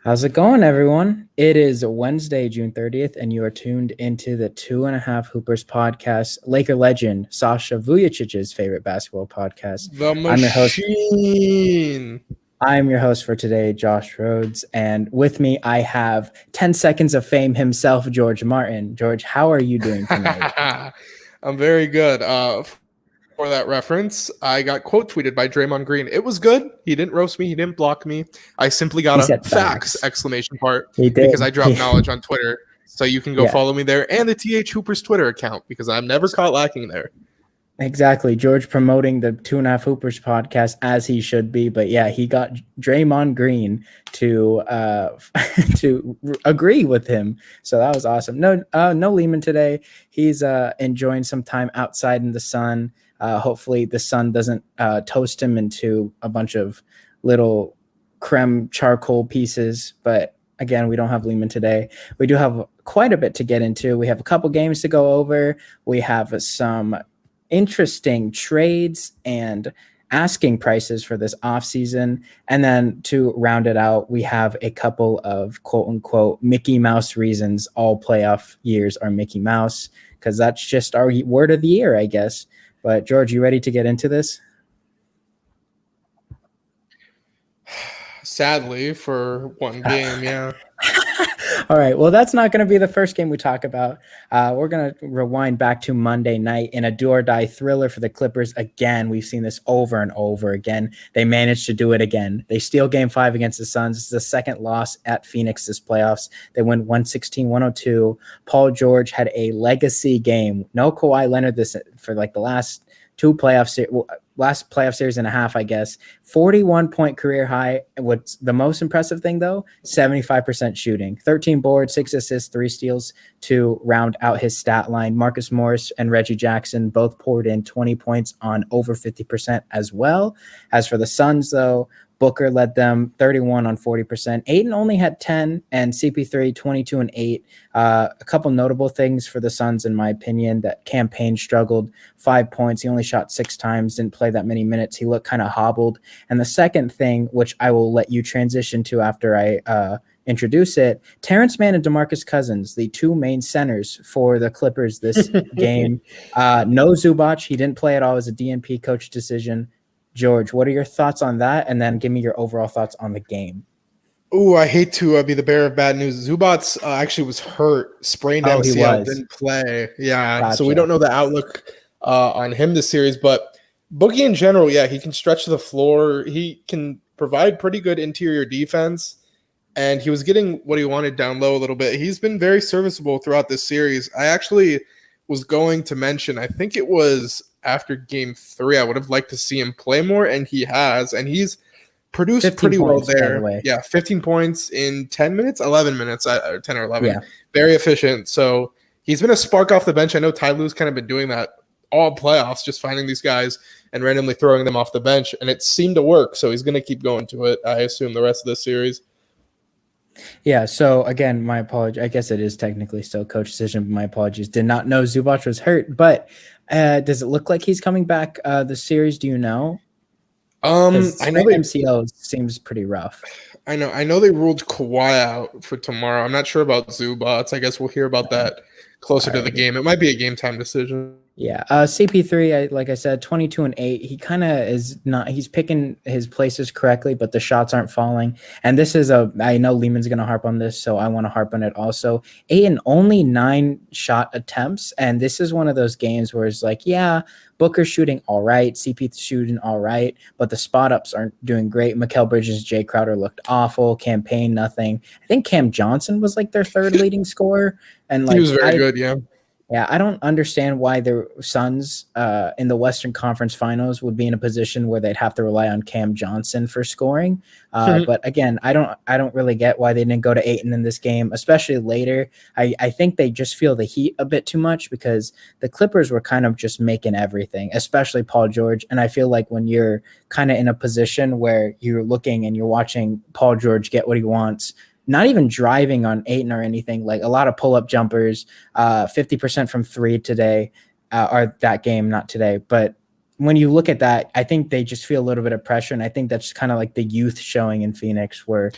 How's it going, everyone? It is Wednesday, June 30th, and you are tuned into the 2.5 Hoopers podcast, Laker legend Sasha Vujicic's favorite basketball podcast. The I'm your host. machine. I'm your host for today, Josh Rhodes, and with me I have 10 seconds of fame himself, George Martin. George, how are you doing tonight? I'm very good. For that reference, I got quote tweeted by Draymond Green. It was good. He didn't roast me. He didn't block me. I simply got He a said facts facts. exclamation part He did. because I drop knowledge on Twitter. So you can go Yeah. follow me there and the THHoopers Twitter account because I'm never caught lacking there. Exactly. George promoting the 2.5 Hoopers podcast as he should be. But yeah, he got Draymond Green to to agree with him. So that was awesome. No Lehman today. He's enjoying some time outside in the sun. Hopefully the sun doesn't toast him into a bunch of little creme charcoal pieces. But again, we don't have Lehman today. We do have quite a bit to get into. We have a couple games to go over. We have some interesting trades and asking prices for this offseason. And then to round it out, we have a couple of quote unquote Mickey Mouse reasons all playoff years are Mickey Mouse, because that's just our word of the year, I guess. But George, you ready to get into this? Sadly, for one game, yeah. All right. Well, that's not going to be the first game we talk about. We're going to rewind back to Monday night in a do or die thriller for the Clippers. Again, we've seen this over and over again. They managed to do it again. They steal game 5 against the Suns. This is the second loss at Phoenix this playoffs. They win 116-102. Paul George had a legacy game. No Kawhi Leonard this for like the last last playoff series and a half, I guess. 41-point career high. What's the most impressive thing, though? 75% shooting. 13 boards, 6 assists, 3 steals to round out his stat line. Marcus Morris and Reggie Jackson both poured in 20 points on over 50% as well. As for the Suns, though, Booker led them 31 on 40%. Ayton only had 10, and CP3 22 and 8. A couple notable things for the Suns, in my opinion, that Cam Payne struggled. 5 points. He only shot 6 times, didn't play that many minutes. He looked kind of hobbled. And the second thing, which I will let you transition to after I introduce it, Terrence Mann and DeMarcus Cousins, the two main centers for the Clippers this game. No Zubac. He didn't play at all. It was a DNP coach decision. George, what are your thoughts on that? And then give me your overall thoughts on the game. Ooh, I hate to be the bearer of bad news. Zubats actually was hurt, sprained MCL, didn't play. Yeah, Gotcha. So we don't know the outlook on him this series. But Boogie in general, yeah, he can stretch the floor. He can provide pretty good interior defense. And he was getting what he wanted down low a little bit. He's been very serviceable throughout this series. I actually was going to mention, I think it was after game 3, I would have liked to see him play more, and he has. And he's produced pretty well there. Yeah, 15 points in 10 minutes, 11 minutes, 10 or 11. Yeah. Very efficient. So he's been a spark off the bench. I know Ty Lue's kind of been doing that all playoffs, just finding these guys and randomly throwing them off the bench, and it seemed to work. So he's going to keep going to it, I assume, the rest of this series. Yeah, so again, my apologies. I guess it is technically still coach decision, but my apologies. Did not know Zubac was hurt, but does it look like he's coming back this series? Do you know? I know MCL seems pretty rough. I know they ruled Kawhi out for tomorrow. I'm not sure about Zubac. I guess we'll hear about that closer to the game. It might be a game time decision. Yeah. CP3, like I said, 22 and 8. He kind of is not, he's picking his places correctly, but the shots aren't falling. And this is I know Lehman's going to harp on this, so I want to harp on it also. 8 and only 9 shot attempts. And this is one of those games where it's like, yeah, Booker's shooting all right, CP's shooting all right, but the spot ups aren't doing great. Mikal Bridges, Jay Crowder looked awful. Cam Payne, nothing. I think Cam Johnson was like their third leading scorer. And like, he was very good, yeah. Yeah, I don't understand why the Suns in the Western Conference Finals would be in a position where they'd have to rely on Cam Johnson for scoring. But again, I don't really get why they didn't go to Ayton in this game, especially later. I think they just feel the heat a bit too much because the Clippers were kind of just making everything, especially Paul George. And I feel like when you're kind of in a position where you're looking and you're watching Paul George get what he wants, not even driving on Ayton or anything, like a lot of pull-up jumpers, 50% from 3 today, or that game, not today. But when you look at that, I think they just feel a little bit of pressure. And I think that's kind of like the youth showing in Phoenix where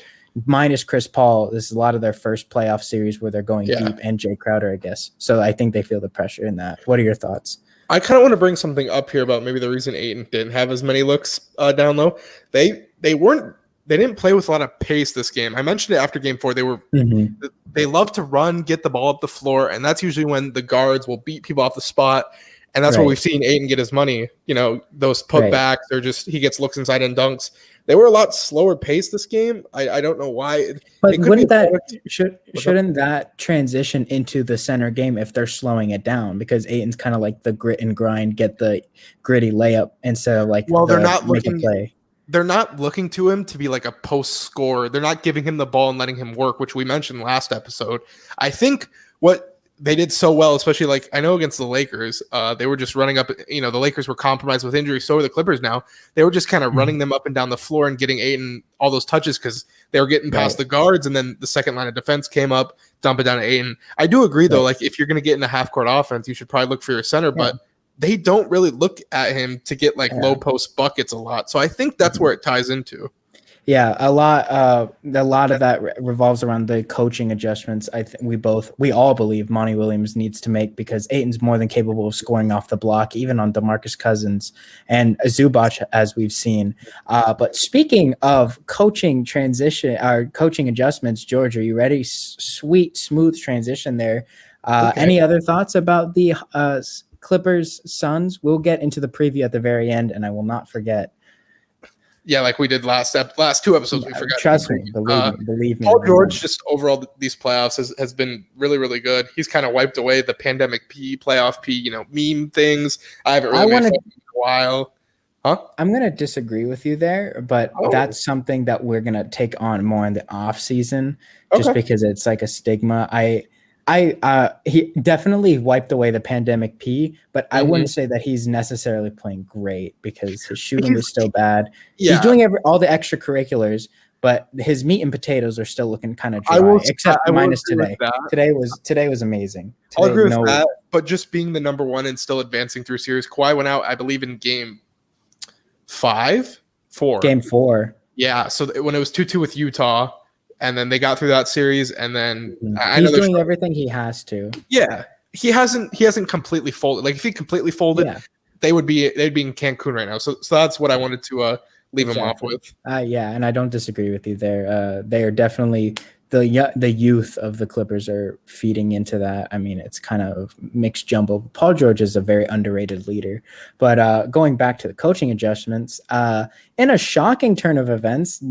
minus Chris Paul, this is a lot of their first playoff series where they're going Yeah. deep, and Jay Crowder, I guess. So I think they feel the pressure in that. What are your thoughts? I kind of want to bring something up here about maybe the reason Ayton didn't have as many looks down low. They didn't play with a lot of pace this game. I mentioned it after game 4. They love to run, get the ball up the floor, and that's usually when the guards will beat people off the spot. And that's where we've seen Ayton get his money. Those putbacks, or just he gets looks inside and dunks. They were a lot slower pace this game. I don't know why. But shouldn't that transition into the center game if they're slowing it down? Because Ayton's kind of like the grit and grind, get the gritty layup instead of like they're not looking play. They're not looking to him to be like a post scorer. They're not giving him the ball and letting him work, which we mentioned last episode. I think what they did so well, especially like I know against the Lakers, they were just running up. The Lakers were compromised with injury. So are the Clippers now. They were just kind of running them up and down the floor and getting Ayton all those touches because they were getting past the guards, and then the second line of defense came up, dump it down to Ayton. I do agree though, like if you're going to get in a half court offense, you should probably look for your center, but they don't really look at him to get like low post buckets a lot. So I think that's where it ties into. Yeah, a lot of that revolves around the coaching adjustments. I think we all believe Monty Williams needs to make, because Ayton's more than capable of scoring off the block, even on DeMarcus Cousins and Zubac, as we've seen. But speaking of coaching adjustments, George, are you ready? Sweet, smooth transition there. Any other thoughts about the Clippers Suns? We'll get into the preview at the very end, and I will not forget. Yeah, like we did last 2 episodes, we forgot. Trust me, believe me. Paul George, just overall these playoffs has been really, really good. He's kind of wiped away the pandemic P, playoff P, meme things. I haven't really made fun of him in a while. Huh? I'm going to disagree with you there, but that's something that we're going to take on more in the off season, just because it's like a stigma. He definitely wiped away the pandemic P, but I wouldn't say that he's necessarily playing great, because his shooting is still bad. Yeah. He's doing all the extracurriculars, but his meat and potatoes are still looking kind of dry, except minus today. Today was amazing. I'll agree with that, but just being the number one and still advancing through series. Kawhi went out, I believe, in game 4. Game 4. Yeah, so when it was 2-2 with Utah, and then they got through that series, and then he's doing everything he has to. Yeah, he hasn't completely folded. Like if he completely folded, they'd be in Cancun right now. So that's what I wanted to leave him off with. Yeah, and I don't disagree with you there. They are definitely the youth of the Clippers are feeding into that. I mean, it's kind of mixed jumble. Paul George is a very underrated leader. But going back to the coaching adjustments, in a shocking turn of events,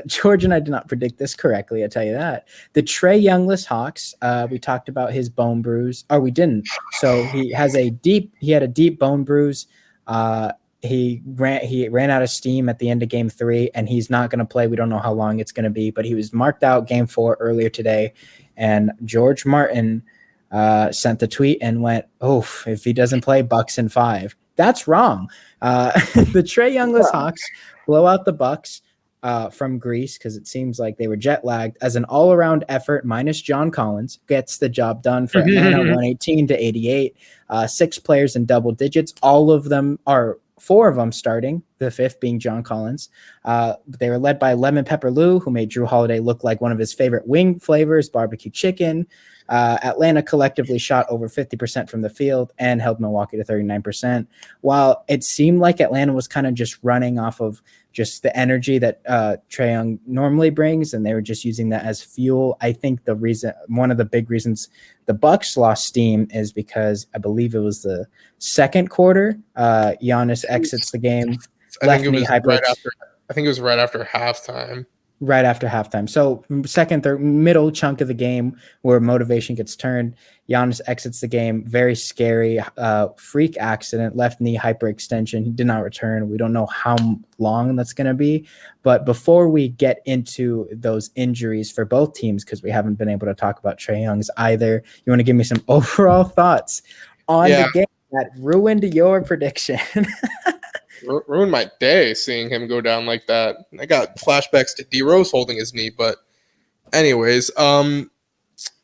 George and I did not predict this correctly, I tell you that. The Trae Youngless Hawks, we talked about his bone bruise, or we didn't. So he had a deep bone bruise. He ran out of steam at the end of game 3, and he's not going to play. We don't know how long it's going to be, but he was marked out game 4 earlier today. And George Martin sent the tweet and went, "Oof, if he doesn't play, Bucks in 5." That's wrong. The Trae Youngless Hawks blow out the Bucks from Greece, because it seems like they were jet lagged, as an all-around effort minus John Collins gets the job done for Atlanta, 118-88. 6 players in double digits. All of them are 4 of them starting, the 5th being John Collins. They were led by Lemon Pepper Lou, who made Drew Holiday look like one of his favorite wing flavors, barbecue chicken. Atlanta collectively shot over 50% from the field and held Milwaukee to 39%. While it seemed like Atlanta was kind of just running off of just the energy that Trae Young normally brings, and they were just using that as fuel. I think one of the big reasons the Bucks lost steam is because I believe it was the second quarter. Giannis exits the game. I think it was right after halftime. Right after halftime. So second, third, middle chunk of the game where motivation gets turned. Giannis exits the game. Very scary freak accident, left knee hyperextension. He did not return. We don't know how long that's going to be. But before we get into those injuries for both teams, because we haven't been able to talk about Trae Young's either, you want to give me some overall thoughts on the game that ruined your prediction? Ruined my day seeing him go down like that. I got flashbacks to D Rose holding his knee, but anyways, I'm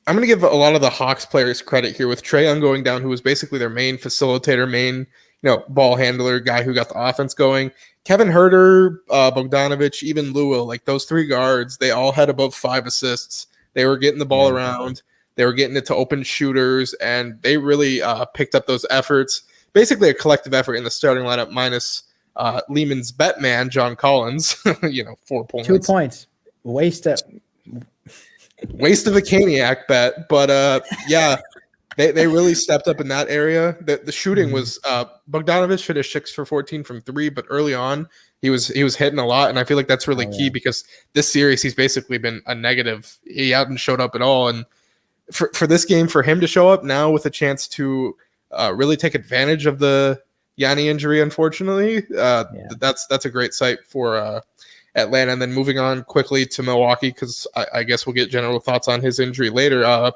going to give a lot of the Hawks players credit here with Trae Young going down, who was basically their main facilitator, main ball handler, guy who got the offense going. Kevin Herter, Bogdanovich, even Lua, like those three guards, they all had above 5 assists. They were getting the ball around. They were getting it to open shooters, and they really picked up those efforts. Basically a collective effort in the starting lineup minus Lehman's bet man, John Collins, 4 points. 2 points. Waste of a Caniac bet. But they really stepped up in that area. The shooting was Bogdanovich finished 6 for 14 from 3, but early on he was hitting a lot, and I feel like that's really key because this series he's basically been a negative. He hadn't showed up at all, and for this game, for him to show up now with a chance to really take advantage of the Yanni injury, unfortunately, that's a great sight for Atlanta. And then moving on quickly to Milwaukee, because I guess we'll get general thoughts on his injury later.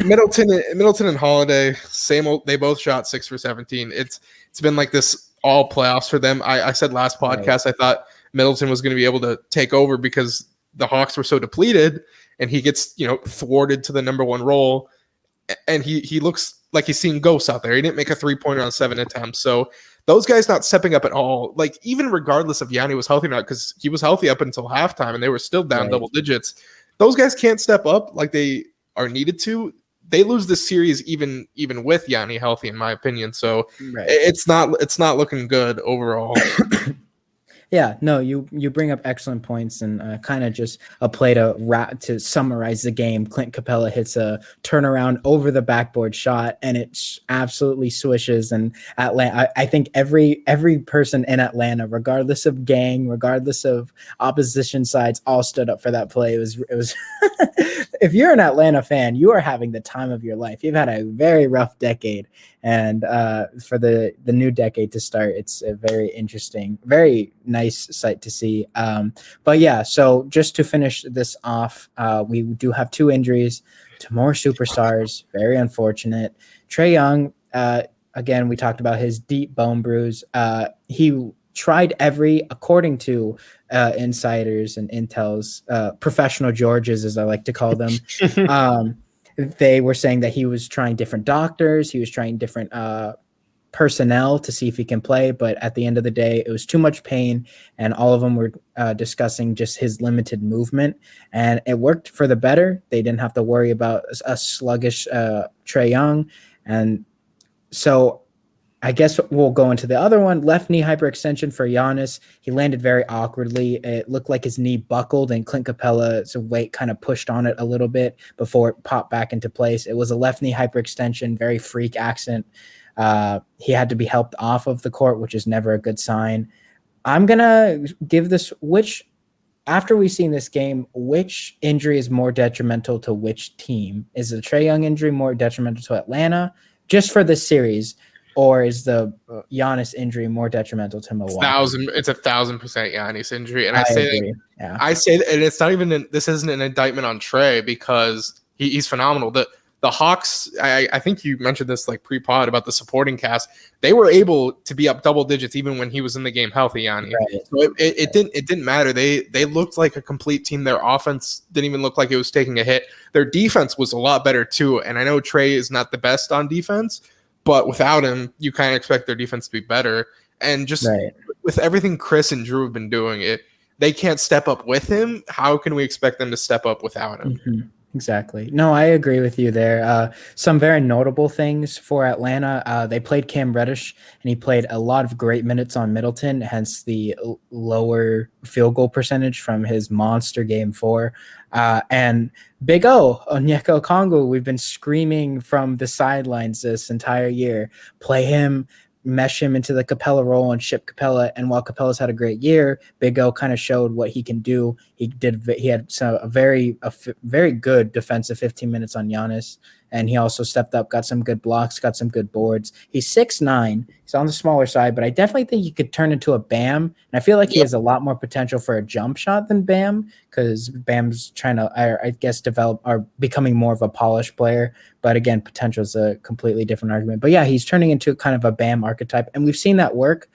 Middleton and Holiday, same old. They both shot 6 for 17. It's been like this all playoffs for them. I said last podcast I thought Middleton was going to be able to take over because the Hawks were so depleted, and he gets thwarted to the number one role, and he looks like he's seeing ghosts out there. He didn't make a 3-pointer on 7 attempts, so those guys not stepping up at all. Like even regardless if Yanni was healthy or not, because he was healthy up until halftime, and they were still down double digits. Those guys can't step up like they are needed to. They lose this series even with Yanni healthy, in my opinion. So it's not looking good overall. Yeah, no, you bring up excellent points, and kind of just a play to summarize the game. Clint Capella hits a turnaround over the backboard shot, and it absolutely swishes. And Atlanta, I think every person in Atlanta, regardless of gang, regardless of opposition sides, all stood up for that play. It was if you're an Atlanta fan, you are having the time of your life. You've had a very rough decade, and for the new decade to start, it's a very interesting, very nice sight to see. But yeah, so just to finish this off, we do have 2 injuries to more superstars. Very unfortunate. Trae Young, again, we talked about his deep bone bruise. He tried according to insiders and intels, professional Georges, as I like to call them. They were saying that he was trying different doctors. He was trying different personnel to see if he can play. But at the end of the day, it was too much pain. And all of them were discussing just his limited movement. And it worked for the better. They didn't have to worry about a sluggish Trae Young. And so I guess we'll go into the other one. Left knee hyperextension for Giannis. He landed very awkwardly. It looked like his knee buckled, and Clint Capella's weight kind of pushed on it a little bit before it popped back into place. It was a left knee hyperextension, very freak accident. He had to be helped off of the court, which is never a good sign. I'm going to give this, after we've seen this game, which injury is more detrimental to which team? Is the Trae Young injury more detrimental to Atlanta just for this series? Or is the Giannis injury more detrimental to Milwaukee? It's 1,000% Giannis injury, and I say agree. I say that, and it's not even. This isn't an indictment on Trae because he's phenomenal. The Hawks, I think you mentioned this like pre-pod about the supporting cast. They were able to be up double digits even when he was in the game healthy, Yanni. Right. So it didn't matter. They looked like a complete team. Their offense didn't even look like it was taking a hit. Their defense was a lot better too. And I know Trae is not the best on defense, but without him, you kind of expect their defense to be better. And just with everything Chris and Drew have been doing, they can't step up with him. How can we expect them to step up without him? Mm-hmm. Exactly. No, I agree with you there. Some very notable things for Atlanta. They played Cam Reddish, and he played a lot of great minutes on Middleton, hence the lower field goal percentage from his monster game 4. And Big O, Onyeka Okongwu, we've been screaming from the sidelines this entire year. Play him, mesh him into the Capella role and ship Capella. And while Capella's had a great year, Big O kind of showed what he can do. He had a very good defensive 15 minutes on Giannis. And he also stepped up, got some good blocks, got some good boards. He's 6'9". He's on the smaller side, but I definitely think he could turn into a Bam. And I feel like he has a lot more potential for a jump shot than Bam, because Bam's trying to, I guess, develop or becoming more of a polished player. But again, potential is a completely different argument. But yeah, he's turning into kind of a Bam archetype. And we've seen that work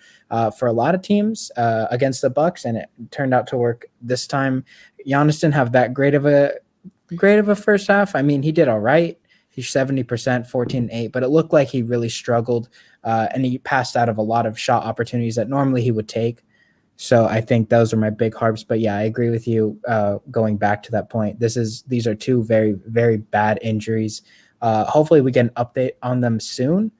for a lot of teams against the Bucks, and it turned out to work this time. Giannis didn't have that great of a first half. I mean, he did all right. He's 70%, 14-8, but it looked like he really struggled, and he passed out of a lot of shot opportunities that normally he would take. So I think those are my big harps. But yeah, I agree with you. Going back to that point, these are two very, very bad injuries. Hopefully we get an update on them soon.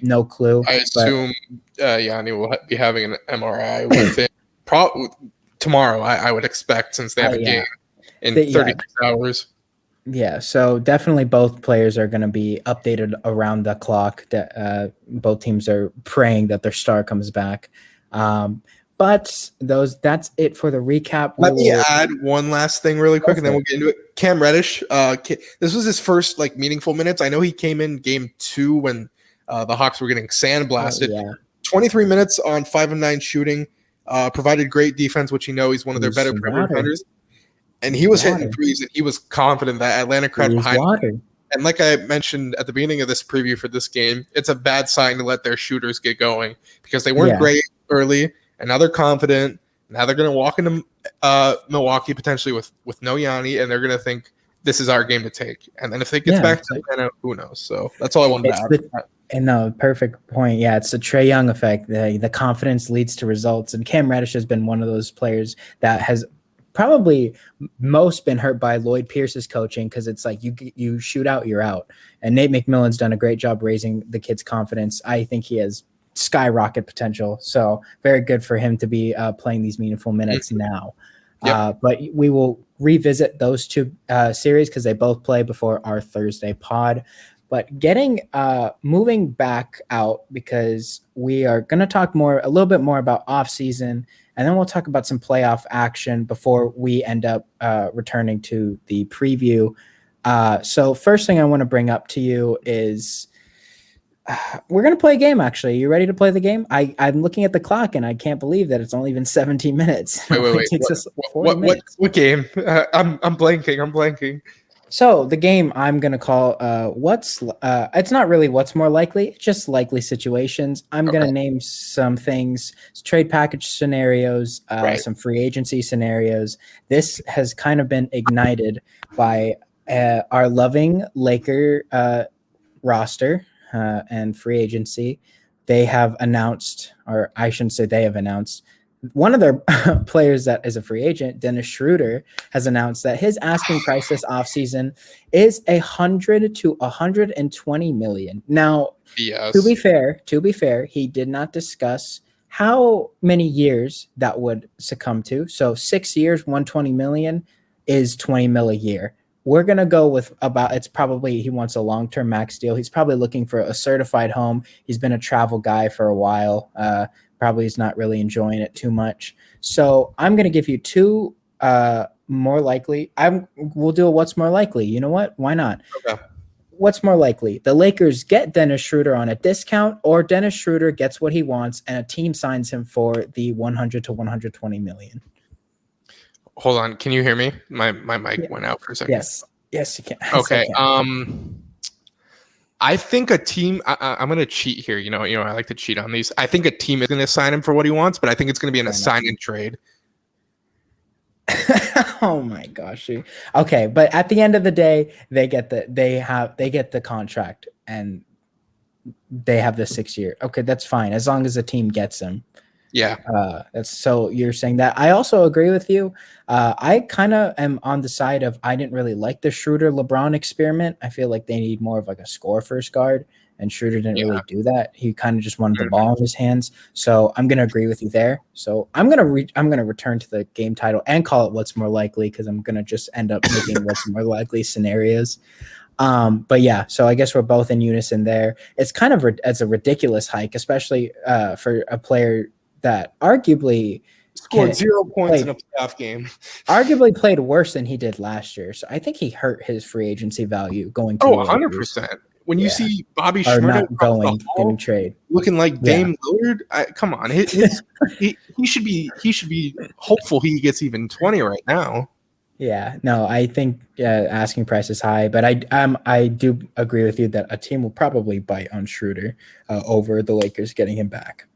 No clue. I assume Yanni will be having an MRI within tomorrow. I would expect, since they have a game in 36 hours. Yeah, so definitely both players are going to be updated around the clock. That both teams are praying that their star comes back. But that's it for the recap. Let me add one last thing really quick, and then we'll get into it. Cam Reddish, this was his first meaningful minutes. I know he came in game 2 when the Hawks were getting sandblasted. 23 minutes on 5 of 9 shooting, provided great defense, which he's one of their better perimeter defenders. And he was hitting threes, and he was confident that Atlanta crowd behind him. And like I mentioned at the beginning of this preview for this game, it's a bad sign to let their shooters get going, because they weren't great early, and now they're confident. Now they're going to walk into Milwaukee potentially with no Yanni, and they're going to think this is our game to take. And then if it gets back to Atlanta, who knows? So that's all I wanted to add. And no, perfect point. Yeah, it's the Trae Young effect. The confidence leads to results, and Cam Reddish has been one of those players that has probably most been hurt by Lloyd Pierce's coaching, because it's like you shoot out, you're out. And Nate McMillan's done a great job raising the kid's confidence. I think he has skyrocket potential. So very good for him to be playing these meaningful minutes now. But we will revisit those two series because they both play before our Thursday pod. But moving back out, because we are going to talk a little bit more about off-season, and then we'll talk about some playoff action before we end up returning to the preview. So first thing I want to bring up to you is we're going to play a game, actually. You ready to play the game? I'm looking at the clock, and I can't believe that it's only been 17 minutes. Wait. What game? I'm blanking. So the game I'm going to call it's not really what's more likely, it's just likely situations. I'm going to name some things, trade package scenarios, some free agency scenarios. This has kind of been ignited by our loving Laker roster and free agency. They have announced, or I shouldn't say they have announced, one of their players that is a free agent, Dennis Schroeder, has announced that his asking price this offseason is $100 to $120 million. Now, to be fair, he did not discuss how many years that would succumb to. So 6 years, $120 million is $20 million a year. We're going to go with it's probably he wants a long-term max deal. He's probably looking for a certified home. He's been a travel guy for a while. Probably is not really enjoying it too much. So I'm going to give you two more likely. We'll do a what's more likely. You know what? Why not? Okay. What's more likely? The Lakers get Dennis Schroeder on a discount, or Dennis Schroeder gets what he wants and a team signs him for the 100 to 120 million. Hold on. Can you hear me? My mic went out for a second. Yes, you can. Okay. I think a team. I'm going to cheat here. You know, I like to cheat on these. I think a team is going to sign him for what he wants, but I think it's going to be an assign and trade. Oh my gosh. Okay, but at the end of the day, they get the contract, and they have the 6 year. Okay, that's fine as long as the team gets him. Yeah. So you're saying that. I also agree with you. I kind of am on the side of I didn't really like the Schroeder LeBron experiment. I feel like they need more of like a score first guard, and Schroeder didn't really do that. He kind of just wanted the ball in his hands. So I'm gonna agree with you there. So I'm gonna return to the game title and call it what's more likely, because I'm gonna just end up making what's more likely scenarios. But yeah, so I guess we're both in unison there. It's kind of it's a ridiculous hike, especially for a player that arguably scored 0 points in a playoff game. Arguably played worse than he did last year. So I think he hurt his free agency value going to 100%. When you see Bobby Schmurda getting trade, looking like Dame Lillard, come on, he should be hopeful he gets even 20 right now. Yeah, no, I think asking price is high, but I do agree with you that a team will probably bite on Schroeder over the Lakers getting him back.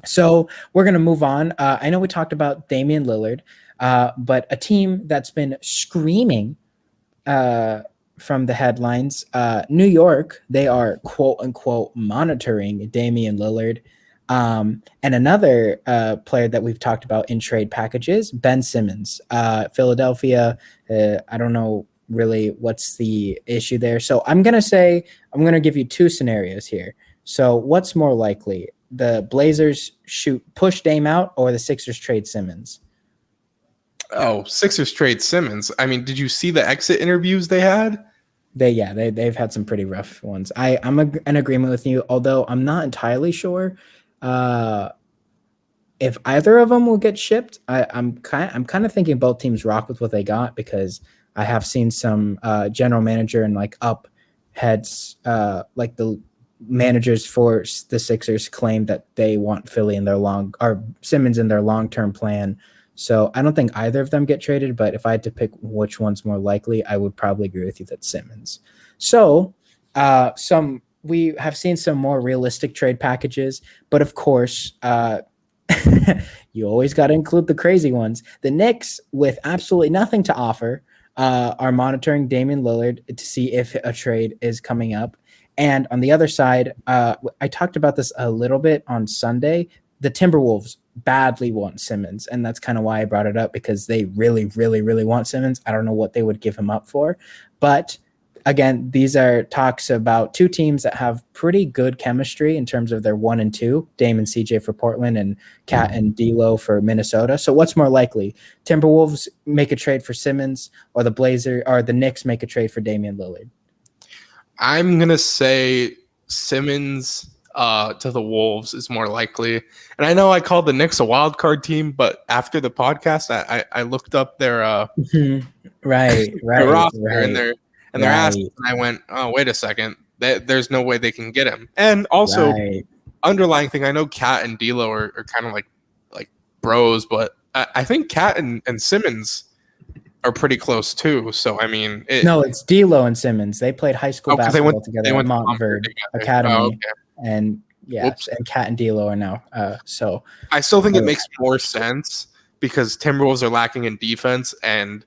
So we're going to move on. I know we talked about Damian Lillard, but a team that's been screaming from the headlines, New York, they are quote unquote monitoring Damian Lillard. And another player that we've talked about in trade packages, Ben Simmons. Philadelphia, I don't know really what's the issue there. So I'm going to give you two scenarios here. So what's more likely? The Blazers push Dame out, or the Sixers trade Simmons? Oh, Sixers trade Simmons. I mean, did you see the exit interviews they had? They've had some pretty rough ones. I'm in agreement with you, although I'm not entirely sure if either of them will get shipped. I'm kind of thinking both teams rock with what they got, because I have seen some general manager and like up heads, like the managers for the Sixers, claim that they want Philly in their Simmons in their long-term plan. So I don't think either of them get traded, but if I had to pick which one's more likely, I would probably agree with you that Simmons. So we have seen some more realistic trade packages, but of course, you always got to include the crazy ones. The Knicks, with absolutely nothing to offer, are monitoring Damian Lillard to see if a trade is coming up. And on the other side, I talked about this a little bit on Sunday. The Timberwolves badly want Simmons, and that's kind of why I brought it up, because they really, really, really want Simmons. I don't know what they would give him up for, but again, these are talks about two teams that have pretty good chemistry in terms of their 1 and 2, Dame and CJ for Portland and Cat and D'Lo for Minnesota. So what's more likely? Timberwolves make a trade for Simmons, or the Knicks make a trade for Damian Lillard? I'm going to say Simmons to the Wolves is more likely. And I know I called the Knicks a wild card team, but after the podcast, I looked up their right, their roster right, and their assets, and I went, oh, wait a second, there's no way they can get him. And also, underlying thing, I know Cat and D'Lo are kind of like bros, but I think Cat and Simmons are pretty close too. So I mean, it's D'Lo and Simmons. They played high school basketball together at Montverde Academy. Oh, okay. And Whoops. And Cat and D'Lo are now. So I still think it makes more sense, because Timberwolves are lacking in defense, and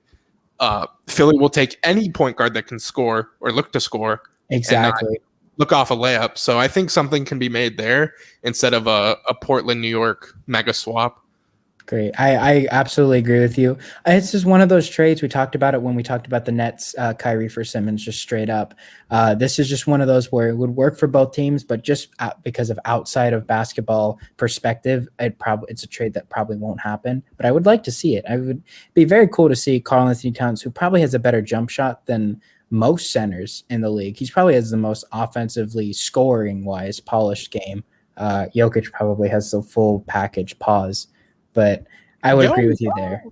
Philly will take any point guard that can score or look to score. Exactly. Look off a layup. So I think something can be made there instead of a Portland, New York mega swap. Great. I absolutely agree with you. It's just one of those trades. We talked about it when we talked about the Nets, Kyrie for Simmons, just straight up. This is just one of those where it would work for both teams, but just because of outside of basketball perspective, it's a trade that probably won't happen. But I would like to see it. I would be very cool to see Karl Anthony Towns, who probably has a better jump shot than most centers in the league. He's probably has the most offensively scoring-wise polished game. Jokic probably has the full package. Pause. But I would agree with you there.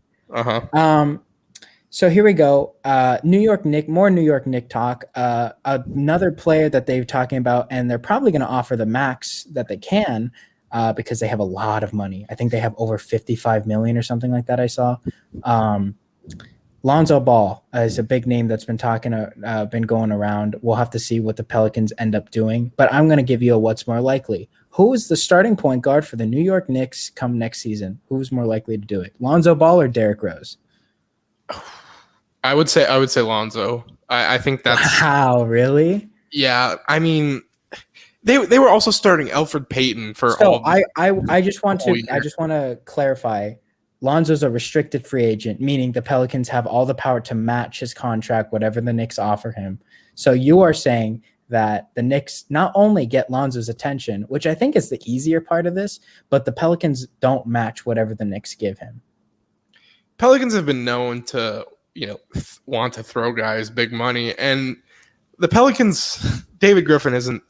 So here we go. New York Knick talk. Another player that they're talking about, and they're probably going to offer the max that they can, because they have a lot of money. I think they have over 55 million or something like that. I saw. Lonzo Ball is a big name that's been going around. We'll have to see what the Pelicans end up doing, but I'm going to give you a what's more likely. Who is the starting point guard for the New York Knicks come next season? Who's more likely to do it? Lonzo Ball or Derrick Rose? I would say Lonzo. I think that's wow, really? Yeah, I mean, they were also starting Elfrid Payton for all. I just want to clarify. Lonzo's a restricted free agent, meaning the Pelicans have all the power to match his contract, whatever the Knicks offer him. So you are saying that the Knicks not only get Lonzo's attention, which I think is the easier part of this, but the Pelicans don't match whatever the Knicks give him. Pelicans have been known to, want to throw guys big money, and the Pelicans, David Griffin isn't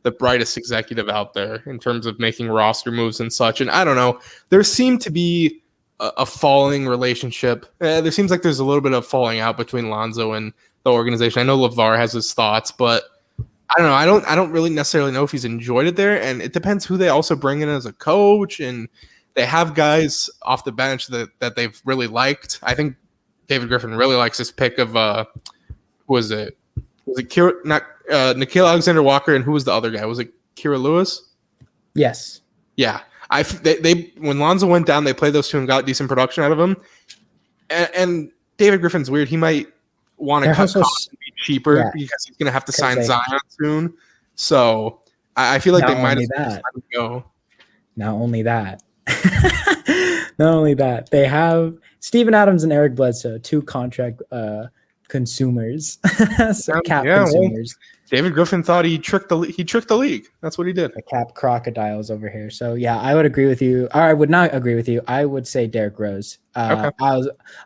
the brightest executive out there in terms of making roster moves and such. And I don't know, there seemed to be a falling relationship. There seems like there's a little bit of falling out between Lonzo and the organization. I know LeVar has his thoughts, but I don't know. I don't really necessarily know if he's enjoyed it there, and it depends who they also bring in as a coach. And they have guys off the bench that they've really liked. I think David Griffin really likes this pick of who was it? Was it Nickeil Alexander-Walker, and who was the other guy? Was it Kira Lewis? Yes. Yeah. They when Lonzo went down, they played those two and got decent production out of him. And David Griffin's weird. He might want to cut costs and be cheaper Yeah, because he's going to have to 'cause sign Zion soon. So I feel like they not might only as well just that, let him go. not only that, not only that, they have Steven Adams and Eric Bledsoe, two contract consumers, so cap Yeah, well, consumers. David Griffin thought he tricked the league. That's what he did. The cap crocodiles over here. So yeah, I would agree with you, or I would not agree with you. I would say Derrick Rose. Okay.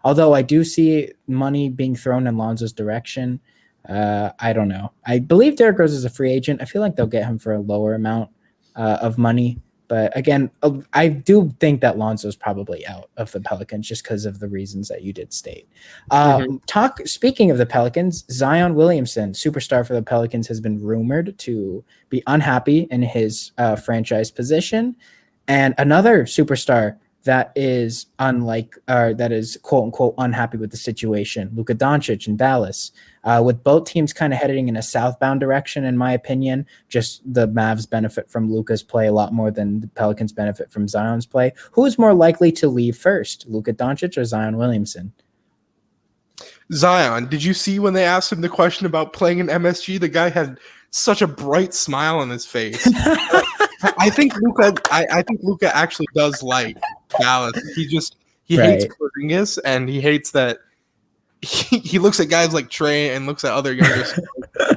Although I do see money being thrown in Lonzo's direction. I don't know. I believe Derrick Rose is a free agent. I feel like they'll get him for a lower amount of money. But again, I do think that Lonzo's probably out of the Pelicans just because of the reasons that you did state. Speaking of the Pelicans, Zion Williamson, superstar for the Pelicans, has been rumored to be unhappy in his franchise position, and another superstar that is that is quote unquote unhappy with the situation, Luka Doncic in Dallas. With both teams kind of heading in a southbound direction, in my opinion, just the Mavs benefit from Luka's play a lot more than the Pelicans benefit from Zion's play. Who is more likely to leave first, Luka Doncic or Zion Williamson? Zion, did you see when they asked him the question about playing in MSG? The guy had such a bright smile on his face. I think Luka. I think Luka actually does like Dallas. He hates Porzingis, and he hates that he looks at guys like Trey and looks at other younger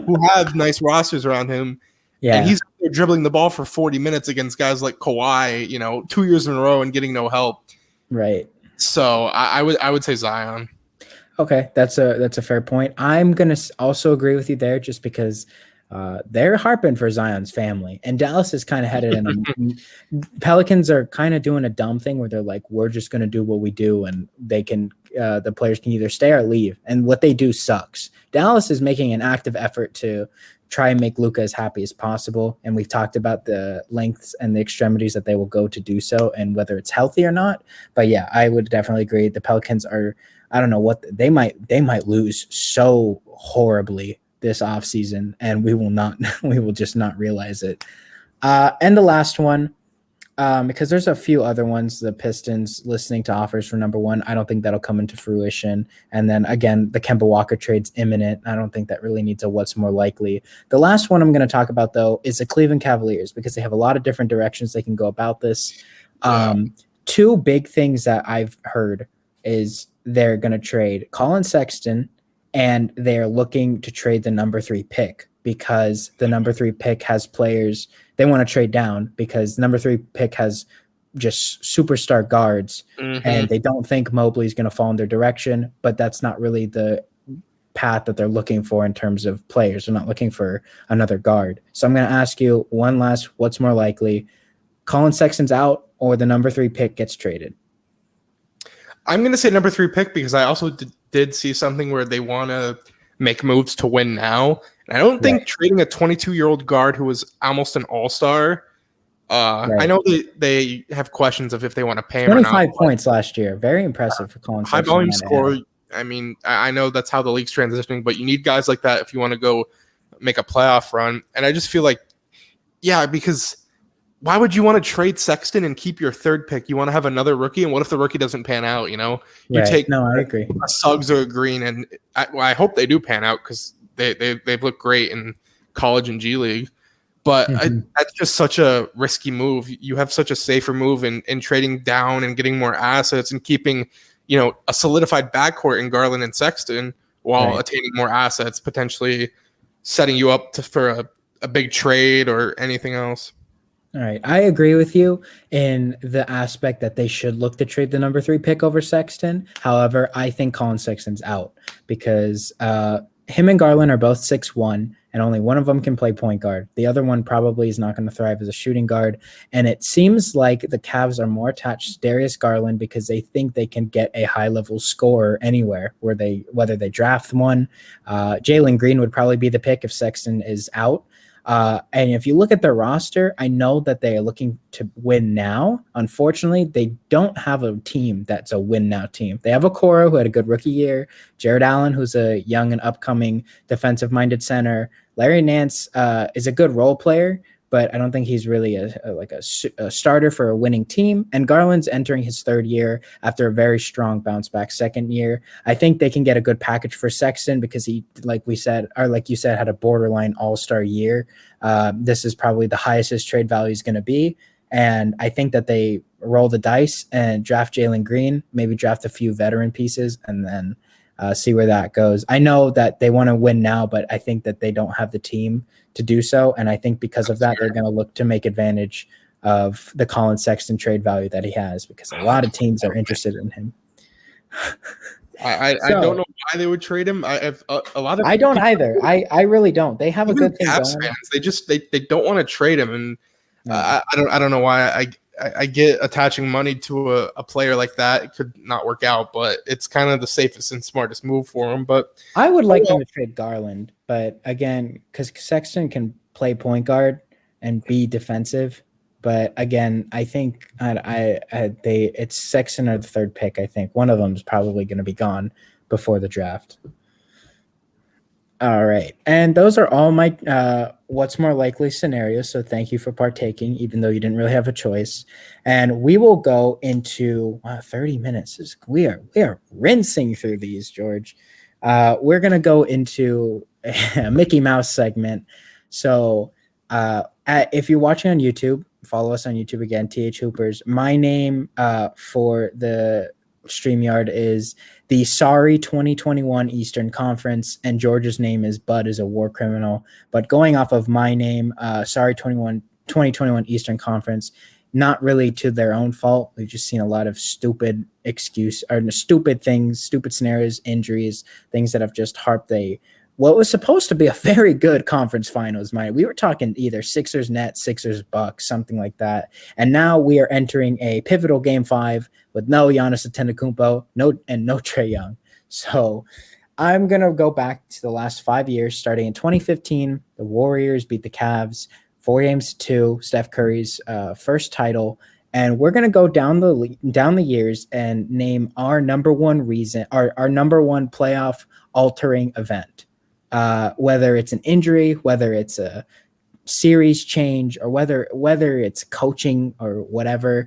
who have nice rosters around him. Yeah. And he's dribbling the ball for 40 minutes against guys like Kawhi, 2 years in a row and getting no help. Right. So I would say Zion. Okay, that's a fair point. I'm gonna also agree with you there, just because they're harping for Zion's family, and Dallas is kind of headed in. Pelicans are kind of doing a dumb thing where they're like, we're just gonna do what we do, and they can. The players can either stay or leave, and what they do sucks. Dallas is making an active effort to try and make Luka as happy as possible, and we've talked about the lengths and the extremities that they will go to do so, and whether it's healthy or not. But yeah, I would definitely agree. The Pelicans are. I don't know what they might lose so horribly this offseason, and we will just not realize it. And the last one, because there's a few other ones, the Pistons listening to offers for number one. I don't think that'll come into fruition. And then again, the Kemba Walker trade's imminent. I don't think that really needs a what's more likely. The last one I'm going to talk about, though, is the Cleveland Cavaliers, because they have a lot of different directions they can go about this. Two big things that I've heard is they're going to trade Colin Sexton, and they're looking to trade the number 3 pick, because the number 3 pick has players they want to trade down, because number 3 pick has just superstar guards, and they don't think Mobley's going to fall in their direction, but that's not really the path that they're looking for in terms of players. They're not looking for another guard. So I'm going to ask you one last, what's more likely, Colin Sexton's out or the number 3 pick gets traded? I'm going to say number 3 pick, because I also did see something where they want to make moves to win now. And I don't think trading a 22-year-old guard who was almost an all-star. I know they have questions of if they want to pay him 25 or not. points last year. Very impressive for Colin Sexton. High volume scorer. I mean, I know that's how the league's transitioning, but you need guys like that if you want to go make a playoff run. And I just feel like, because why would you want to trade Sexton and keep your 3rd pick? You want to have another rookie, and what if the rookie doesn't pan out? You take I agree. A Suggs or a Green, and I hope they do pan out, because they've looked great in college and G League. But that's just such a risky move. You have such a safer move in trading down and getting more assets and keeping a solidified backcourt in Garland and Sexton while attaining more assets, potentially setting you up for a big trade or anything else. All right. I agree with you in the aspect that they should look to trade the number 3 pick over Sexton. However, I think Colin Sexton's out, because him and Garland are both 6'1", and only one of them can play point guard. The other one probably is not going to thrive as a shooting guard. And it seems like the Cavs are more attached to Darius Garland because they think they can get a high-level scorer anywhere, whether they draft one. Jalen Green would probably be the pick if Sexton is out. And if you look at their roster, I know that they are looking to win now. Unfortunately, they don't have a team that's a win now team. They have Okoro, who had a good rookie year, Jared Allen, who's a young and upcoming defensive-minded center. Larry Nance is a good role player, but I don't think he's really a starter for a winning team. And Garland's entering his third year after a very strong bounce back second year. I think they can get a good package for Sexton because he, like you said, had a borderline all-star year. This is probably the highest his trade value is going to be. And I think that they roll the dice and draft Jalen Green, maybe draft a few veteran pieces, and then see where that goes. I know that they want to win now, but I think that they don't have the team to do so. And I think because of that, they're going to look to make advantage of the Colin Sexton trade value that he has, because a lot of teams are interested in him. I don't know why they would trade him. I have a lot of. I don't either. I really don't. They have a good thing going. Fans, they don't want to trade him, and I don't know why. I get attaching money to a player like that. It could not work out, but it's kind of the safest and smartest move for him. But I would like them to trade Garland, but again, because Sexton can play point guard and be defensive. But again, I think it's Sexton or the third pick. I think one of them is probably going to be gone before the draft. All right. And those are all my what's more likely scenarios. So thank you for partaking, even though you didn't really have a choice. And we will go into 30 minutes. We are rinsing through these, George. We're going to go into a Mickey Mouse segment. So if you're watching on YouTube, follow us on YouTube again, THHoopers. My name for the StreamYard is the Sorry 2021 Eastern Conference, and George's name is Bud is a war criminal. But going off of my name, Sorry 2021 Eastern Conference, not really to their own fault. We've just seen a lot of stupid stupid things, stupid scenarios, injuries, things that have just harped what was supposed to be a very good conference finals. We were talking either Sixers Nets, Sixers Bucks, something like that. And now we are entering a pivotal game 5 with no Giannis Antetokounmpo, no Trae Young. So I'm going to go back to the last 5 years. Starting in 2015, the Warriors beat the Cavs 4-2, Steph Curry's first title. And we're going to go down the years and name our number one playoff altering event. Whether it's an injury, whether it's a series change, or whether it's coaching or whatever.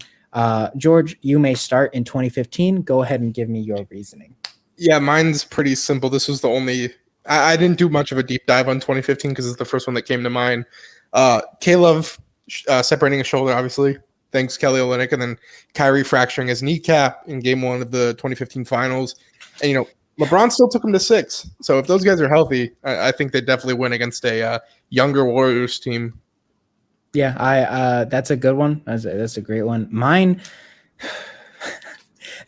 George, you may start in 2015. Go ahead and give me your reasoning. Yeah, mine's pretty simple. This was the only – I didn't do much of a deep dive on 2015 because it's the first one that came to mind. K-Love separating his shoulder, obviously. Thanks, Kelly Olynyk. And then Kyrie fracturing his kneecap in Game 1 of the 2015 Finals. And, LeBron still took him to 6. So if those guys are healthy, I think they definitely win against a younger Warriors team. Yeah, that's a good one. That's a great one. Mine,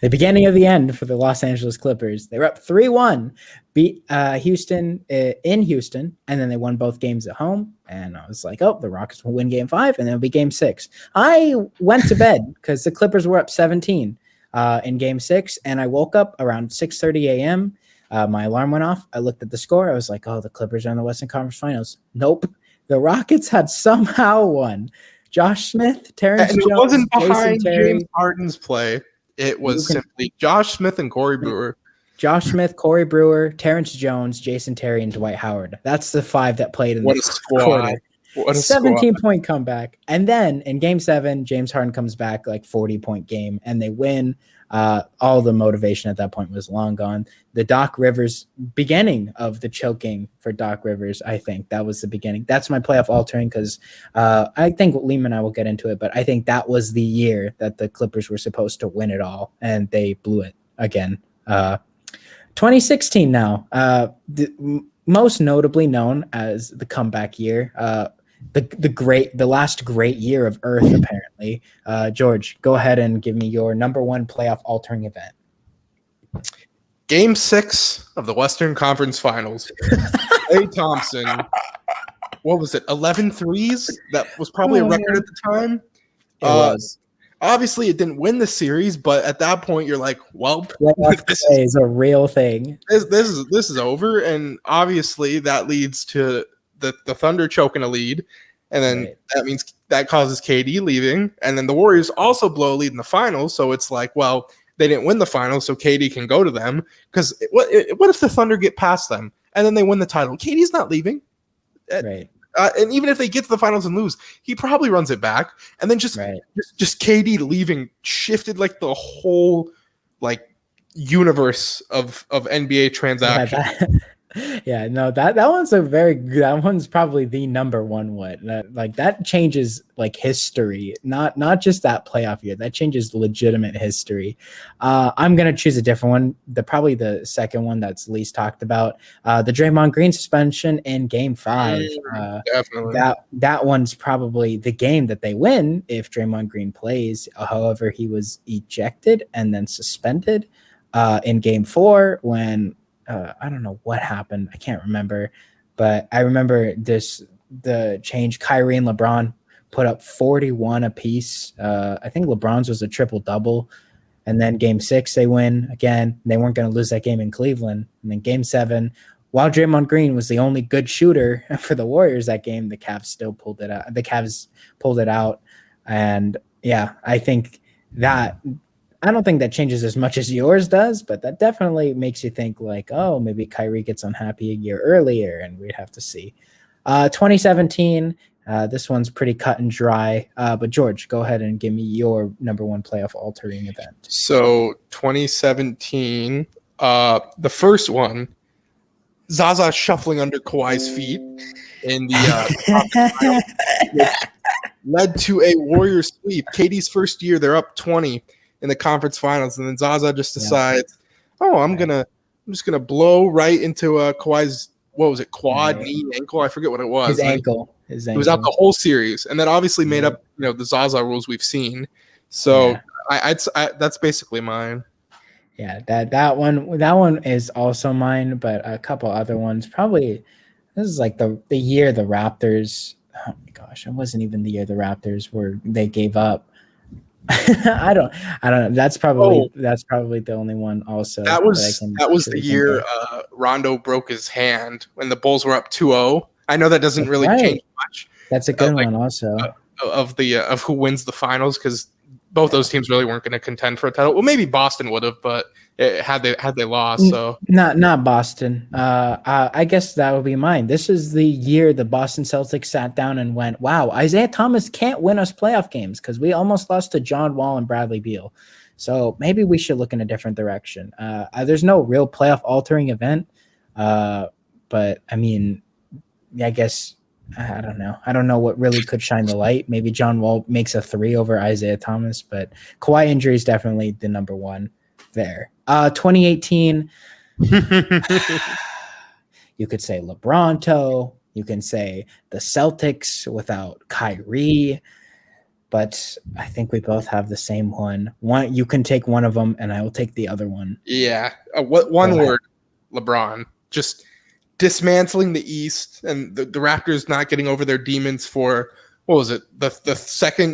the beginning of the end for the Los Angeles Clippers. They were up 3-1, beat Houston in Houston, and then they won both games at home. And I was like, oh, the Rockets will win Game 5, and then it'll be Game 6. I went to bed because the Clippers were up 17. In Game 6, and I woke up around 6:30 a.m. My alarm went off. I looked at the score. I was like, oh, the Clippers are in the Western Conference Finals. Nope. The Rockets had somehow won. Josh Smith, Terrence Jones, it wasn't behind Jason Terry. James Harden's play. It was simply Josh Smith and Corey Brewer. Josh Smith, Corey Brewer, Terrence Jones, Jason Terry, and Dwight Howard. That's the 5 that played in the quarter. What a 17-point comeback. And then in Game 7, James Harden comes back 40-point game, and they win. All the motivation at that point was long gone. The Doc Rivers beginning of the choking for Doc Rivers, I think that was the beginning. That's my playoff altering because I think Lehman and I will get into it, but I think that was the year that the Clippers were supposed to win it all, and they blew it again. 2016 now, most notably known as the comeback year. The last great year of Earth, apparently. George, go ahead and give me your number one playoff altering event. Game 6 of the Western Conference Finals. Klay Thompson, what was it, 11 threes? That was probably a record at the time. It was. Obviously, it didn't win the series, but at that point, you're like, well, this is a real thing. This is over, and obviously that leads to the Thunder choking a lead, and then that means that causes KD leaving, and then the Warriors also blow a lead in the finals, so it's like, well, they didn't win the finals, so KD can go to them, because what if the Thunder get past them, and then they win the title? KD's not leaving. Right. And even if they get to the finals and lose, he probably runs it back. And then just KD leaving shifted like the whole like universe of NBA transactions. Yeah, no, that one's a very good. That one's probably the number one one. That changes like history, not just that playoff year. That changes legitimate history. I'm gonna choose a different one. Probably the second one that's least talked about. The Draymond Green suspension in Game 5. Definitely. That one's probably the game that they win if Draymond Green plays. However, he was ejected and then suspended in Game 4 when. I don't know what happened. I can't remember, but I remember the change. Kyrie and LeBron put up 41 apiece. I think LeBron's was a triple-double. And then Game 6, they win again. They weren't going to lose that game in Cleveland. And then Game 7, while Draymond Green was the only good shooter for the Warriors that game, the Cavs still pulled it out. The Cavs pulled it out. And yeah, I think that – I don't think that changes as much as yours does, but that definitely makes you think like, oh, maybe Kyrie gets unhappy a year earlier, and we'd have to see. 2017, this one's pretty cut and dry. But George, go ahead and give me your number one playoff altering event. So 2017, the first one, Zaza shuffling under Kawhi's feet in the which led to a Warriors sweep. KD's first year, they're up 20. In the conference finals, and then Zaza just decides, I'm just gonna blow right into Kawhi's quad, knee, ankle. I forget what it was. His ankle. It was out the whole series, and that obviously made up the Zaza rules we've seen. So I that's basically mine. Yeah, that one is also mine, but a couple other ones. Probably this is like the year the Raptors. Oh my gosh, it wasn't even the year the Raptors they gave up. I don't know. That's probably the only one. Also, that was the year Rondo broke his hand when the Bulls were up 2-0. I know that doesn't really change much. That's a good one, also of who wins the finals, because both those teams really weren't going to contend for a title. Well, maybe Boston would have, but had they lost, so not Boston. I guess that would be mine. This is the year the Boston Celtics sat down and went, "Wow, Isaiah Thomas can't win us playoff games because we almost lost to John Wall and Bradley Beal. So maybe we should look in a different direction." There's no real playoff altering event, but I mean, I guess. I don't know. I don't know what really could shine the light. Maybe John Wall makes a 3 over Isaiah Thomas, but Kawhi injury is definitely the number one there. 2018, you could say LeBronto. You can say the Celtics without Kyrie, but I think we both have the same one. You can take one of them, and I will take the other one. Yeah. One word, LeBron. Just dismantling the East, and the Raptors not getting over their demons for, what was it, the third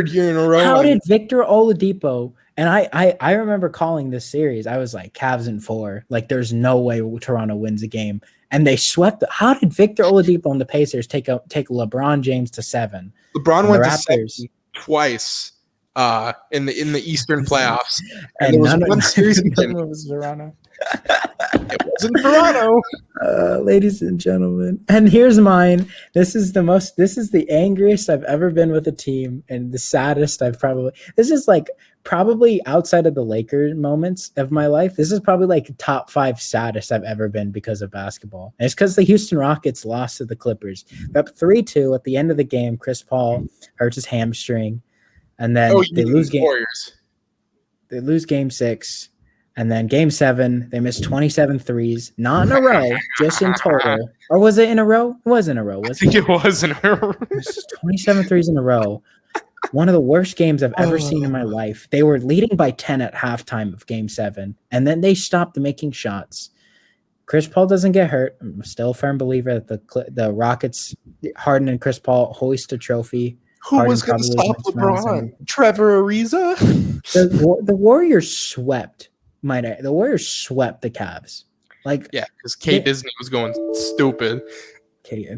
year in a row? How did Victor Oladipo, and I remember calling this series, I was like, Cavs in 4. Like, there's no way Toronto wins a game. And they swept. How did Victor Oladipo and the Pacers take LeBron James to 7? LeBron went to 7 twice in the Eastern playoffs. And there was one series in Toronto. It wasn't Toronto. Ladies and gentlemen, and here's mine. This is the angriest I've ever been with a team, and the saddest this is like probably outside of the Lakers moments of my life. This is probably like top 5 saddest I've ever been because of basketball. And it's because the Houston Rockets lost to the Clippers. They're up 3-2 at the end of the game. Chris Paul hurts his hamstring, and then they lose Warriors. They lose Game 6. And then Game 7, they missed 27 threes, not in a row, just in total. Or was it in a row? It was in a row. I think it was in a row. 27 threes in a row. One of the worst games I've ever seen in my life. They were leading by 10 at halftime of Game 7, and then they stopped making shots. Chris Paul doesn't get hurt. I'm still a firm believer that the Rockets, Harden and Chris Paul, hoist a trophy. Who was going to stop LeBron? Trevor Ariza? The Warriors swept. The Warriors swept the Cavs. Because Disney was going stupid.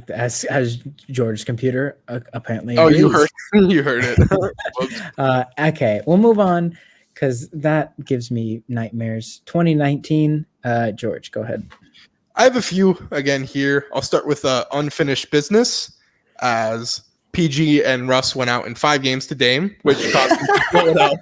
As George's computer apparently. Oh, you heard it. Okay, we'll move on because that gives me nightmares. 2019, George, go ahead. I have a few again here. I'll start with unfinished business, as PG and Russ went out in 5 games to Dame, which caused them to blow it up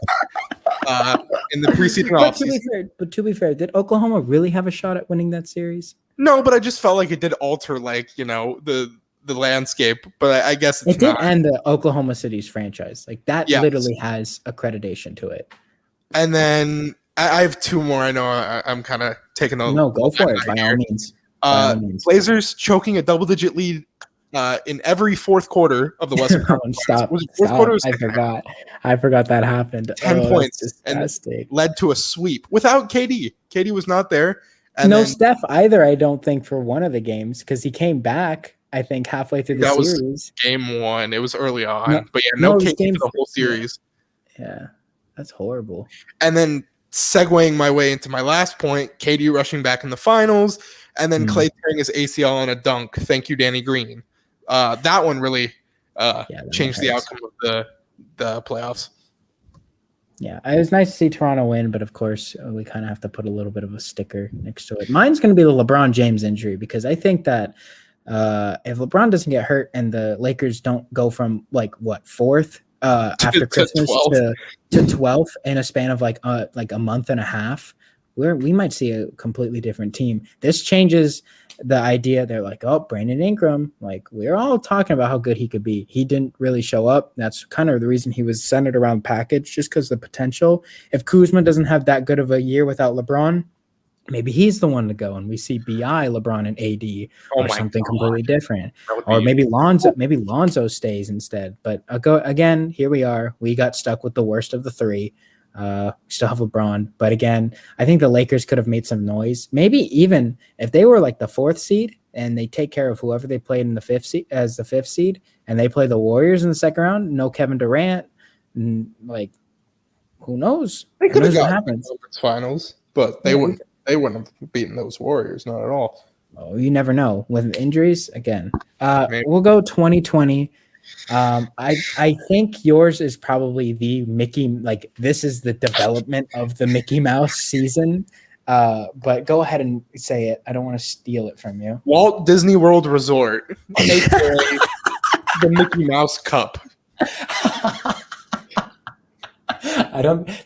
in the preceding offseason. But to be fair, did Oklahoma really have a shot at winning that series? No, but I just felt like it did alter, the landscape. But I guess it's it did not. end the Oklahoma City's franchise. Like that Yes. literally has accreditation to it. And then I have 2 more. I know I'm kind of taking a no. Go for it by all means. Blazers choking a double-digit lead in every fourth quarter of the Western Conference. Stop. Fourth quarter I forgot that happened. 10 points and led to a sweep without KD. KD was not there. And no Steph either, I don't think, for one of the games, because he came back, I think, halfway through the series. Was game 1. It was early on. But no KD for the whole series. Yeah, that's horrible. And then segueing my way into my last point, KD rushing back in the finals, and then Klay tearing his ACL on a dunk. Thank you, Danny Green. That one really changed the outcome of the playoffs. Yeah, it was nice to see Toronto win, but of course, we kind of have to put a little bit of a sticker next to it. Mine's going to be the LeBron James injury, because I think that if LeBron doesn't get hurt and the Lakers don't go from fourth after Christmas to 12th in a span of like a month and a half, we might see a completely different team. This changes the idea. They're like, oh, Brandon Ingram, like we're all talking about how good he could be. He didn't really show up. That's kind of the reason he was centered around package, just because the potential. If Kuzma doesn't have that good of a year without LeBron, maybe he's the one to go, and we see BI, LeBron, and AD or something completely different. Or maybe Lonzo stays instead. But again, here we are. We got stuck with the worst of the 3. We still have LeBron, but again, I think the Lakers could have made some noise. Maybe even if they were like the 4th seed and they take care of whoever they played in the 5th seed as the 5th seed, and they play the Warriors in the second round. No Kevin Durant, who knows? They could have gotten the conference finals, but they wouldn't have beaten those Warriors, not at all. Oh, you never know with injuries. Again, we'll go 2020. I think yours is probably the Mickey, this is the development of the Mickey Mouse season. But go ahead and say it. I don't want to steal it from you. Walt Disney World Resort, aka the Mickey Mouse Cup.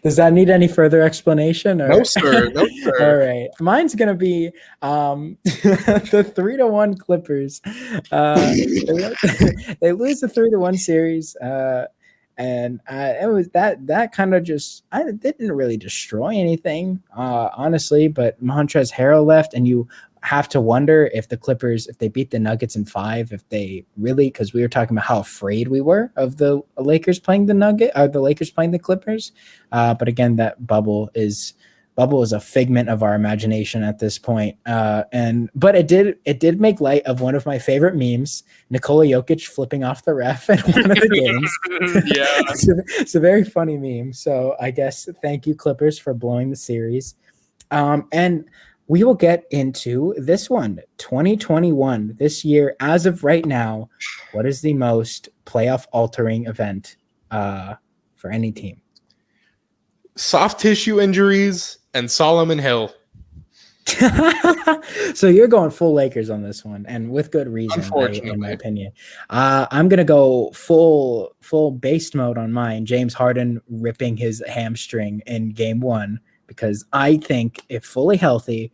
Does that need any further explanation? Or? No, sir. All right. Mine's going to be the 3-1 Clippers. They lose the 3-1 series. And it was that kind of just, it didn't really destroy anything, honestly, but Montrezl Harrell left, and you have to wonder if the Clippers, if they beat the Nuggets in 5, if they really, because we were talking about how afraid we were of the Lakers playing the Lakers playing the Clippers. But again, that bubble is a figment of our imagination at this point. But it did make light of one of my favorite memes, Nikola Jokic flipping off the ref at one of the games. Yeah. It's a very funny meme. So I guess thank you, Clippers, for blowing the series. And we will get into this one, 2021. This year, as of right now, what is the most playoff-altering event for any team? Soft tissue injuries and Solomon Hill. So you're going full Lakers on this one, and with good reason, in my opinion. I'm going to go full based mode on mine. James Harden ripping his hamstring in game 1. Because I think if fully healthy,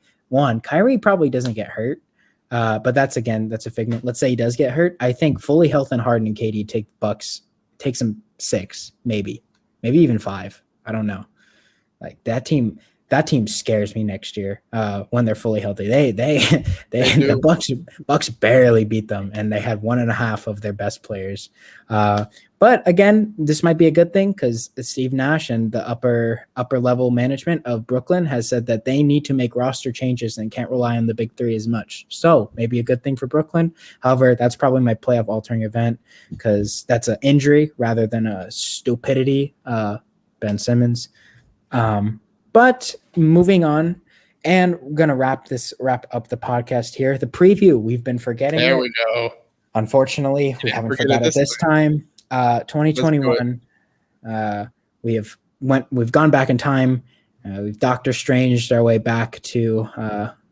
Kyrie probably doesn't get hurt, but that's a figment. Let's say he does get hurt. I think fully healthy and Harden and KD takes him 6, maybe even 5. I don't know. Like that team scares me next year when they're fully healthy. The Bucks barely beat them, and they had 1.5 of their best players. But again, this might be a good thing because Steve Nash and the upper level management of Brooklyn has said that they need to make roster changes and can't rely on the big 3 as much. So maybe a good thing for Brooklyn. However, that's probably my playoff altering event because that's an injury rather than a stupidity. Ben Simmons. But moving on, and we're going to wrap up the podcast here. The preview, we've been forgetting There we go. Unfortunately, we haven't forgot it this time. 2021, we've gone back in time. We've Doctor Stranged our way back to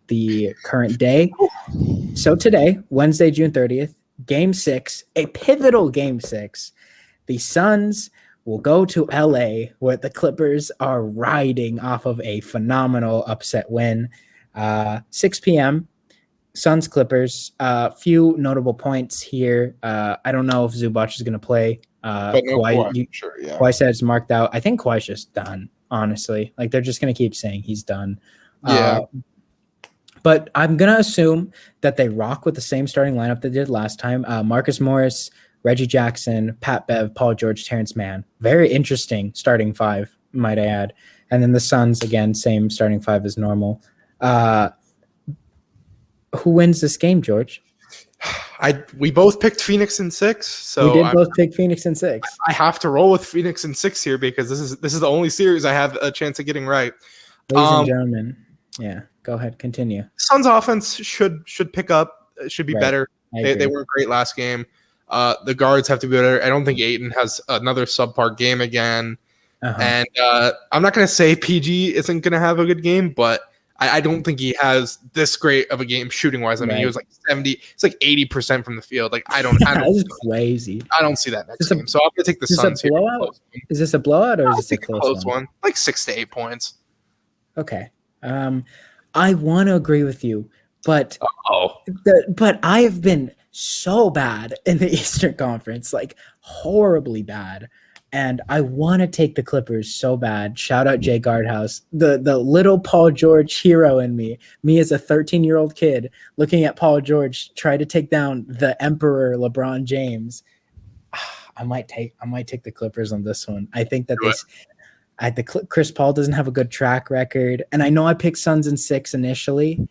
the current day. So today, Wednesday, June 30th, Game 6, a pivotal Game 6. The Suns will go to LA, where the Clippers are riding off of a phenomenal upset win. 6 p.m., Suns Clippers. Few notable points here. I don't know if Zubac is going to play. But no Kawhi, sure, yeah. Kawhi said it's marked out. I think Kawhi's just done, honestly. Like, they're just going to keep saying he's done. Yeah. But I'm going to assume that they rock with the same starting lineup they did last time. Marcus Morris, Reggie Jackson, Pat Bev, Paul George, Terrence Mann. Very interesting starting five, might I add. And then the Suns, again, same starting five as normal. Who wins this game, George? We both picked Phoenix in 6, so we did both pick Phoenix in 6. I have to roll with Phoenix in 6 here because this is the only series I have a chance of getting right. Ladies and gentlemen, yeah, go ahead, continue. Suns offense should pick up, should be better. They weren't great last game. The guards have to be better. I don't think Ayton has another subpar game again. And I'm not going to say PG isn't going to have a good game, but I don't think he has this great of a game shooting wise. I mean, he was like 70, it's like 80% from the field. Like I don't that's crazy. I don't see that next game. So I'm gonna take the Suns here. Is this a blowout or is this a close one? Like 6 to 8 points. Okay. I want to agree with you, but but I have been so bad in the Eastern Conference, like horribly bad. And I want to take the Clippers so bad. Shout out Jay Guardhouse, the little Paul George hero in me as a 13-year-old kid looking at Paul George try to take down the Emperor LeBron James. I might take the Clippers on this one. I think that Chris Paul doesn't have a good track record, and I know I picked Suns in 6 initially,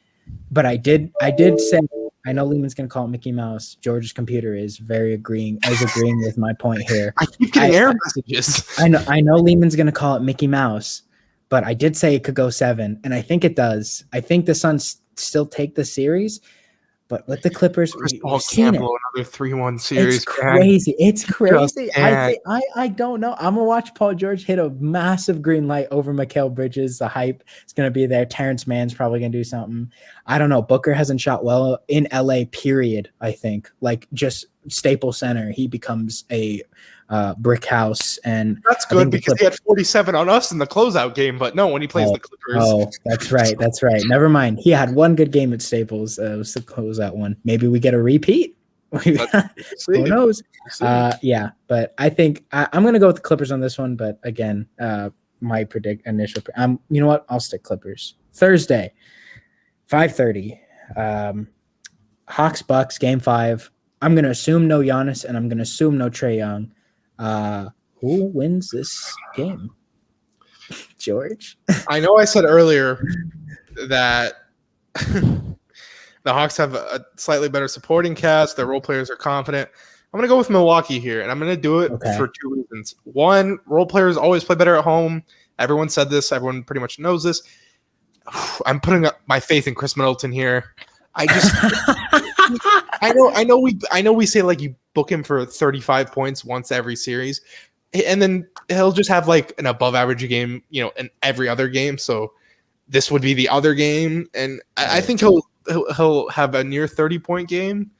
but I did say. I know Lehman's going to call it Mickey Mouse. George's computer is agreeing with my point here. I keep getting error messages. I know Lehman's going to call it Mickey Mouse, but I did say it could go 7, and I think it does. I think the Suns still take the series, but with the Clippers, Chris Paul can't blow another 3-1 series. It's crazy. It's crazy. I don't know. I'm going to watch Paul George hit a massive green light over Mikal Bridges. The hype is going to be there. Terrence Mann's probably going to do something. I don't know. Booker hasn't shot well in LA, period, I think. Like, just Staples Center, he becomes a brick house. And that's good because he had 47 on us in the closeout game, but no, when he plays the Clippers. Oh, that's right. That's right. Never mind. He had one good game at Staples. It was the closeout one. Maybe we get a repeat. Who knows? Yeah, but I think I'm going to go with the Clippers on this one. But again, my initial. You know what? I'll stick Clippers. Thursday, 5:30. Hawks Bucks game 5. I'm going to assume no Giannis, and I'm going to assume no Trae Young. Who wins this game? George? I know I said earlier that the Hawks have a slightly better supporting cast. Their role players are confident. I'm going to go with Milwaukee here, and I'm going to do it for 2 reasons. One, role players always play better at home. Everyone said this. Everyone pretty much knows this. I'm putting up my faith in Chris Middleton here. I know we say like you book him for 35 points once every series, and then he'll just have like an above average game, in every other game. So this would be the other game, and I think he'll have a near 30-point game.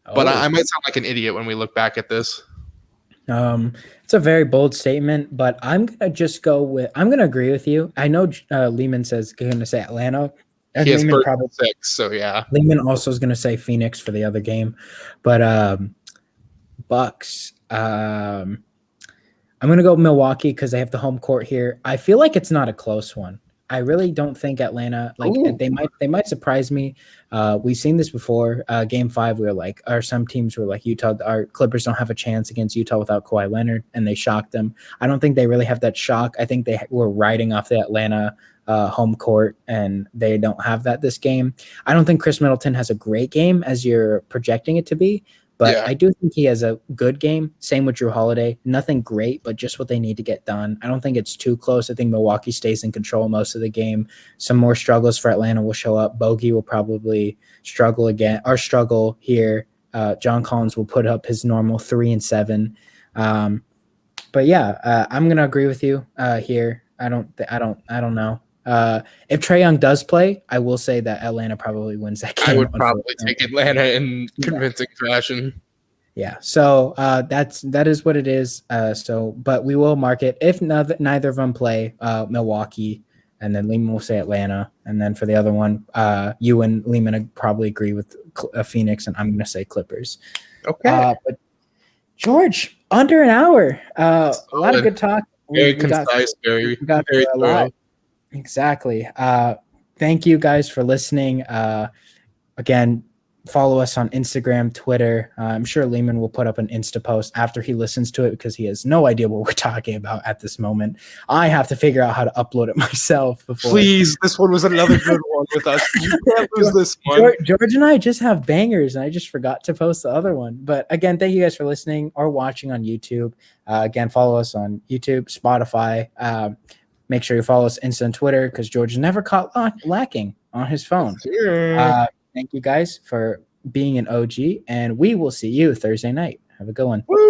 But I might sound like an idiot when we look back at this. It's a very bold statement, but I'm gonna agree with you. I know Lehman says going to say Atlanta. He has Lehman probably 6, so yeah. Lehman also is going to say Phoenix for the other game, but Bucks. I'm going to go Milwaukee because they have the home court here. I feel like it's not a close one. I really don't think Atlanta they might surprise me. We've seen this before. Game 5, we were like, or some teams were like Utah. Our Clippers don't have a chance against Utah without Kawhi Leonard, and they shocked them. I don't think they really have that shock. I think they were riding off the Atlanta home court, and they don't have that this game. I don't think Chris Middleton has a great game as you're projecting it to be, but I do think he has a good game. Same with Drew Holiday. Nothing great, but just what they need to get done. I don't think it's too close. I think Milwaukee stays in control most of the game. Some more struggles for Atlanta will show up. Bogey will probably struggle here. John Collins will put up his normal 3 and 7. But yeah, I'm gonna agree with you here. I don't know. If Trae Young does play, I will say that Atlanta probably wins that game. I would probably take Atlanta in convincing fashion. Yeah, so that is what it is. But we will mark it if neither of them play. Milwaukee, and then Lehman will say Atlanta, and then for the other one, you and Lehman probably agree with Phoenix, and I'm going to say Clippers. Okay. But George, under an hour. A lot of good talk. Very concise, very a lot. Exactly. Thank you guys for listening. Again, follow us on Instagram, Twitter. I'm sure Lehman will put up an Insta post after he listens to it because he has no idea what we're talking about at this moment. I have to figure out how to upload it myself before. Please, this one was another good one with us. You can't lose this one. George and I just have bangers, and I just forgot to post the other one. But again, thank you guys for listening or watching on YouTube. Again, follow us on YouTube, Spotify. Make sure you follow us Insta and Twitter because George is never caught lacking on his phone. Sure. Thank you guys for being an OG, and we will see you Thursday night. Have a good one. Woo!